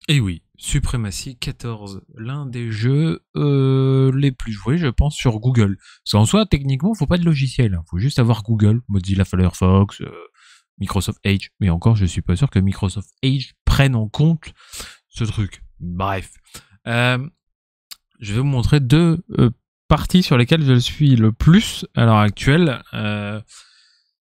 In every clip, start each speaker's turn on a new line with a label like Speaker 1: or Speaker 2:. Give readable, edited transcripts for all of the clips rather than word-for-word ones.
Speaker 1: Et oui, Supremacy 14, l'un des jeux les plus joués, je pense, sur Google. Parce qu'en soi, techniquement, faut pas de logiciel. Faut juste avoir Google, Mozilla Firefox, Microsoft Edge. Mais encore, je suis pas sûr que Microsoft Edge prenne en compte ce truc. Bref. Euh, je vais vous montrer deux parties sur lesquelles je suis le plus à l'heure actuelle.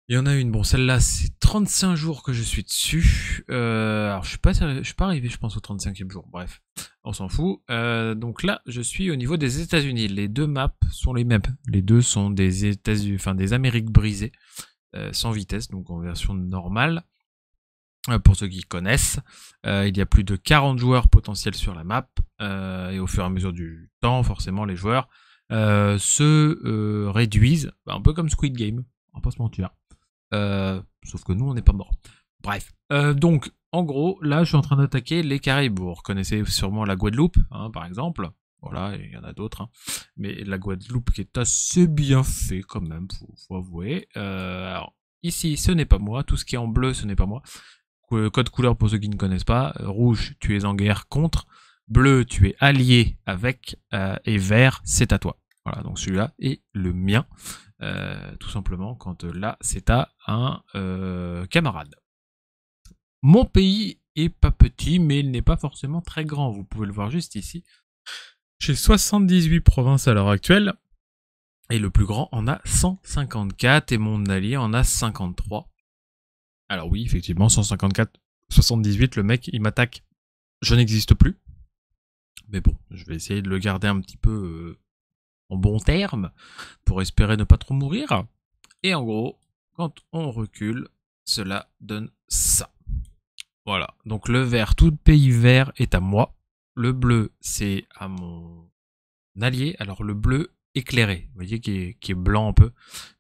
Speaker 1: Il y en a une, bon celle-là c'est 35 jours que je suis dessus. Alors je suis pas arrivé je pense au 35e jour, bref, on s'en fout. Donc là je suis au niveau des États-Unis. Les deux maps sont les mêmes. Les deux sont des États-Unis, enfin des Amériques brisées, sans vitesse, donc en version normale. Pour ceux qui connaissent, il y a plus de 40 joueurs potentiels sur la map, et au fur et à mesure du temps, forcément les joueurs se réduisent, un peu comme Squid Game, on va pas se mentir. Sauf que nous, on n'est pas morts. Bref. Donc, en gros, là, je suis en train d'attaquer les Caraïbes. Vous reconnaissez sûrement la Guadeloupe, hein, par exemple. Voilà, il y en a d'autres. Hein. Mais la Guadeloupe qui est assez bien fait quand même, faut avouer. Alors, ici, ce n'est pas moi. Tout ce qui est en bleu, ce n'est pas moi. Code couleur pour ceux qui ne connaissent pas. Rouge, tu es en guerre contre. Bleu, tu es allié avec. Et vert, c'est à toi. Voilà, donc celui-là est le mien. Tout simplement quand là c'est à un camarade. Mon pays est pas petit mais il n'est pas forcément très grand, vous pouvez le voir juste ici. J'ai 78 provinces à l'heure actuelle et le plus grand en a 154 et mon allié en a 53. Alors oui effectivement 154, 78 le mec il m'attaque, je n'existe plus. Mais bon je vais essayer de le garder un petit peu en bon terme pour espérer ne pas trop mourir. Et en gros, quand on recule, cela donne ça. Voilà. Donc le vert, tout pays vert est à moi. Le bleu, c'est à mon allié. Alors le bleu éclairé, vous voyez, qui est blanc un peu.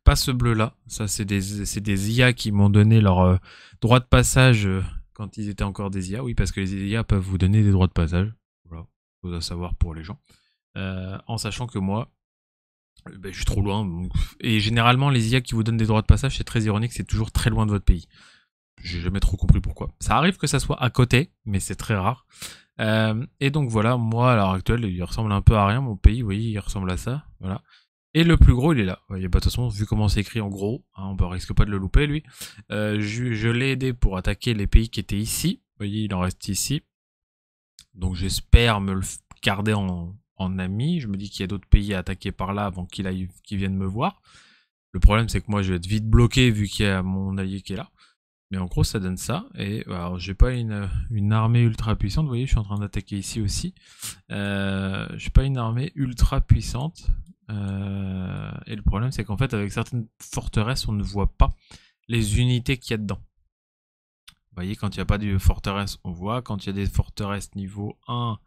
Speaker 1: Pas ce bleu-là. Ça, c'est des IA qui m'ont donné leur droit de passage quand ils étaient encore des IA. Oui, parce que les IA peuvent vous donner des droits de passage. Voilà. Faut à savoir pour les gens. En sachant que moi, ben, je suis trop loin. Et généralement, les IA qui vous donnent des droits de passage, c'est très ironique, c'est toujours très loin de votre pays. J'ai jamais trop compris pourquoi. Ça arrive que ça soit à côté, mais c'est très rare. Et donc voilà, moi à l'heure actuelle, il ressemble un peu à rien, mon pays, vous voyez, il ressemble à ça. Voilà. Et le plus gros, il est là. Vous voyez, bah, de toute façon, vu comment c'est écrit en gros, hein, on risque pas de le louper, lui. Je l'ai aidé pour attaquer les pays qui étaient ici. Vous voyez, il en reste ici. Donc j'espère me le garder en ami. Je me dis qu'il y a d'autres pays à attaquer par là avant qu'il vienne me voir. Le problème, c'est que moi, je vais être vite bloqué vu qu'il y a mon allié qui est là. Mais en gros, ça donne ça. Et alors, j'ai pas une armée ultra puissante. Vous voyez, je suis en train d'attaquer ici aussi. J'ai pas une armée ultra puissante. Et le problème, c'est qu'en fait, avec certaines forteresses, on ne voit pas les unités qu'il y a dedans. Vous voyez, quand il n'y a pas de forteresse, on voit. Quand il y a des forteresses niveau 1,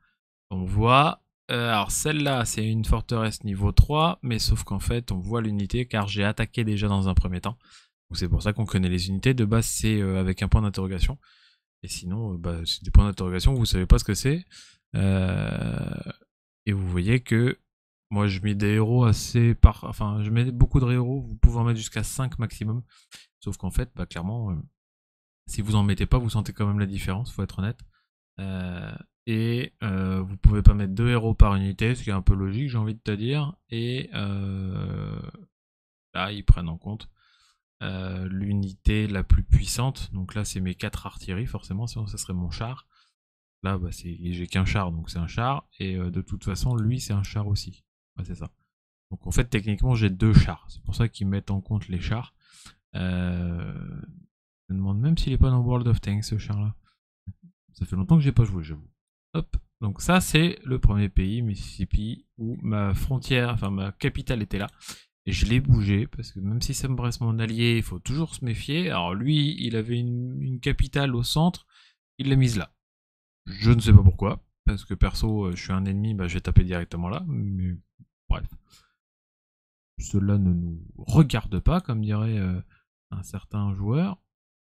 Speaker 1: on voit. Alors celle-là, c'est une forteresse niveau 3, mais sauf qu'en fait, on voit l'unité car j'ai attaqué déjà dans un premier temps. Donc c'est pour ça qu'on connaît les unités. De base, c'est avec un point d'interrogation. Et sinon, bah, c'est des points d'interrogation, vous savez pas ce que c'est. Et vous voyez que moi, je mets des héros Enfin, je mets beaucoup de héros, vous pouvez en mettre jusqu'à 5 maximum. Sauf qu'en fait, bah, clairement, si vous en mettez pas, vous sentez quand même la différence, faut être honnête. Et vous pouvez pas mettre 2 héros par unité, ce qui est un peu logique, j'ai envie de te dire. Et là, ils prennent en compte l'unité la plus puissante. Donc là, c'est mes 4 artilleries, forcément, sinon ça serait mon char. Là, bah, j'ai qu'un char, donc c'est un char. Et de toute façon, lui, c'est un char aussi. Ouais, c'est ça. Donc en fait, techniquement, j'ai 2 chars. C'est pour ça qu'ils mettent en compte les chars. Je me demande même s'il est pas dans World of Tanks, ce char-là. Ça fait longtemps que j'ai pas joué, j'avoue. Hop. Donc ça, c'est le premier pays, Mississippi, où ma frontière, enfin ma capitale était là. Et je l'ai bougé, parce que même si ça me reste mon allié, il faut toujours se méfier. Alors lui, il avait une capitale au centre, il l'a mise là. Je ne sais pas pourquoi, parce que perso, je suis un ennemi, bah, je vais taper directement là. Mais bref. Cela ne nous regarde pas, comme dirait un certain joueur.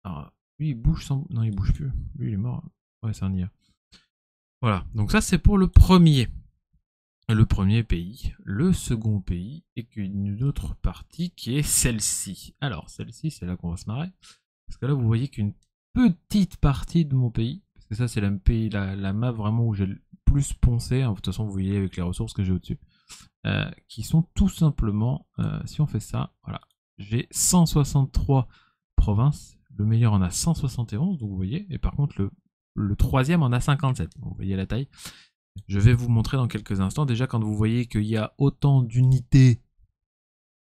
Speaker 1: Alors, lui, il bouge sans... Non, il bouge plus. Lui, il est mort. Ouais, c'est un IA. Voilà, donc ça c'est pour le premier pays. Le second pays est une autre partie qui est celle-ci. Alors celle-ci, c'est là qu'on va se marrer. Parce que là, vous voyez qu'une petite partie de mon pays, que ça c'est la map vraiment où j'ai le plus poncé, hein. De toute façon vous voyez avec les ressources que j'ai au-dessus, qui sont tout simplement, si on fait ça, voilà, j'ai 163 provinces, le meilleur en a 171, donc vous voyez, et par contre le troisième en a 57, donc vous voyez la taille. Je vais vous montrer dans quelques instants. Déjà, quand vous voyez qu'il y a autant d'unités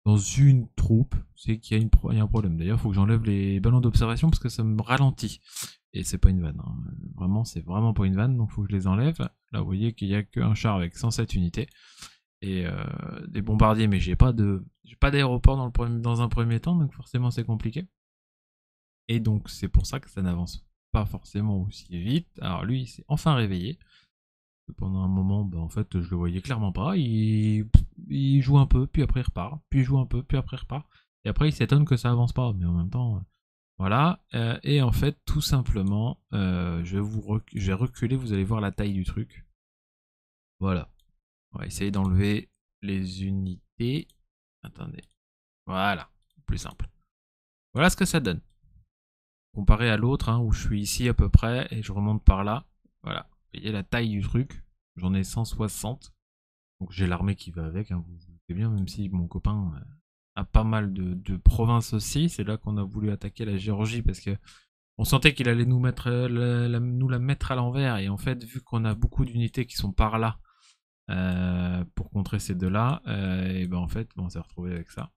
Speaker 1: dans une troupe, c'est qu'il y a un problème. D'ailleurs, il faut que j'enlève les ballons d'observation parce que ça me ralentit. Et c'est pas une vanne, hein. Vraiment, c'est vraiment pas une vanne, donc il faut que je les enlève. Là, vous voyez qu'il n'y a qu'un char avec 107 unités. Et des bombardiers, mais j'ai pas d'aéroport dans un premier temps, donc forcément c'est compliqué. Et donc c'est pour ça que ça n'avance pas forcément aussi vite. Alors lui, il s'est enfin réveillé. Pendant un moment, bah, en fait, je le voyais clairement pas. Il joue un peu, puis après il repart. Puis il joue un peu, puis après il repart. Et après, il s'étonne que ça avance pas. Mais en même temps, voilà. Et en fait, tout simplement, je vais reculer. Vous allez voir la taille du truc. Voilà. On va essayer d'enlever les unités. Attendez. Voilà. Plus simple. Voilà ce que ça donne. Comparé à l'autre, hein, où je suis ici à peu près, et je remonte par là. Voilà. Vous voyez la taille du truc. J'en ai 160. Donc j'ai l'armée qui va avec, hein, vous savez bien, même si mon copain a pas mal de provinces aussi. C'est là qu'on a voulu attaquer la Géorgie parce que on sentait qu'il allait nous mettre nous la mettre à l'envers. Et en fait, vu qu'on a beaucoup d'unités qui sont par là pour contrer ces deux-là, et ben en fait, on s'est retrouvé avec ça.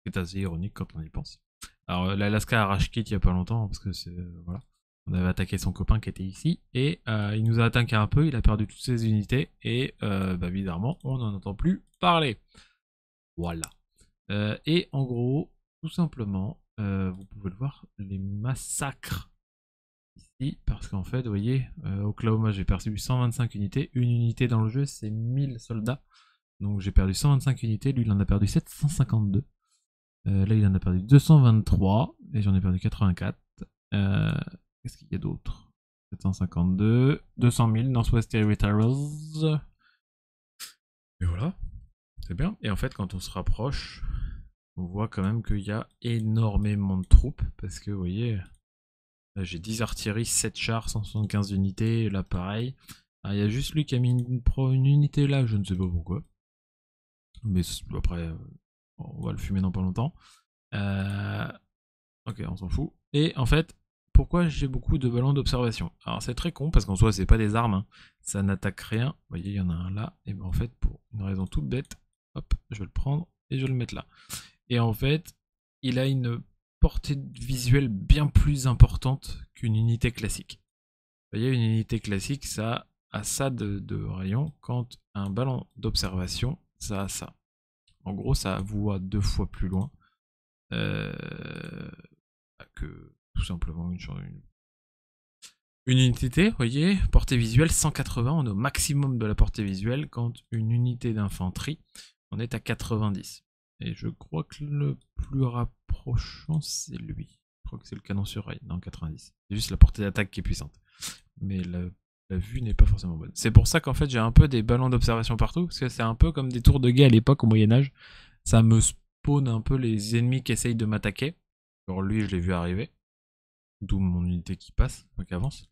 Speaker 1: C'est assez ironique quand on y pense. Alors l'Alaska a rage quit il y a pas longtemps parce que c'est voilà. On avait attaqué son copain qui était ici et il nous a attaqué un peu, il a perdu toutes ses unités et bah, bizarrement on n'en entend plus parler. Voilà. Et en gros, tout simplement, vous pouvez le voir, les massacres ici, parce qu'en fait, vous voyez, Oklahoma j'ai perdu 125 unités, une unité dans le jeu c'est 1000 soldats, donc j'ai perdu 125 unités, lui il en a perdu 752. Là il en a perdu 223 et j'en ai perdu 84. Qu'est-ce qu'il y a d'autre? 752, 200 000 Northwest Territories. Et voilà, c'est bien. Et en fait, quand on se rapproche, on voit quand même qu'il y a énormément de troupes. Parce que, vous voyez, là j'ai 10 artilleries, 7 chars, 175 unités. Là, pareil. Il y a juste lui qui a mis une unité là, je ne sais pas pourquoi. Mais après, on va le fumer dans pas longtemps. Ok, on s'en fout. Et en fait, pourquoi j'ai beaucoup de ballons d'observation? Alors c'est très con parce qu'en soi c'est pas des armes, hein. Ça n'attaque rien. Vous voyez, il y en a un là. Et ben en fait, pour une raison toute bête, hop, je vais le prendre et je vais le mettre là. Et en fait, il a une portée visuelle bien plus importante qu'une unité classique. Vous voyez, une unité classique, ça a ça de rayon, quand un ballon d'observation, ça a ça. En gros, ça voit 2 fois plus loin. Que tout simplement une unité, vous voyez, portée visuelle 180, on est au maximum de la portée visuelle, quand une unité d'infanterie, on est à 90. Et je crois que le plus rapprochant, c'est lui. Je crois que c'est le canon sur rail, non 90. C'est juste la portée d'attaque qui est puissante. Mais la vue n'est pas forcément bonne. C'est pour ça qu'en fait j'ai un peu des ballons d'observation partout, parce que c'est un peu comme des tours de guet à l'époque au Moyen-Âge. Ça me spawn un peu les ennemis qui essayent de m'attaquer. Alors lui, je l'ai vu arriver. D'où mon unité qui passe, enfin qui avance.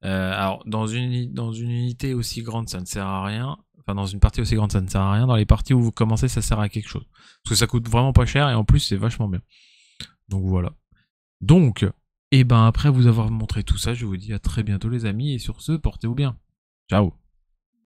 Speaker 1: Alors, dans une unité aussi grande, ça ne sert à rien. Enfin, dans une partie aussi grande, ça ne sert à rien. Dans les parties où vous commencez, ça sert à quelque chose. Parce que ça coûte vraiment pas cher et en plus, c'est vachement bien. Donc voilà. Donc, et ben après vous avoir montré tout ça, je vous dis à très bientôt les amis. Et sur ce, portez-vous bien. Ciao.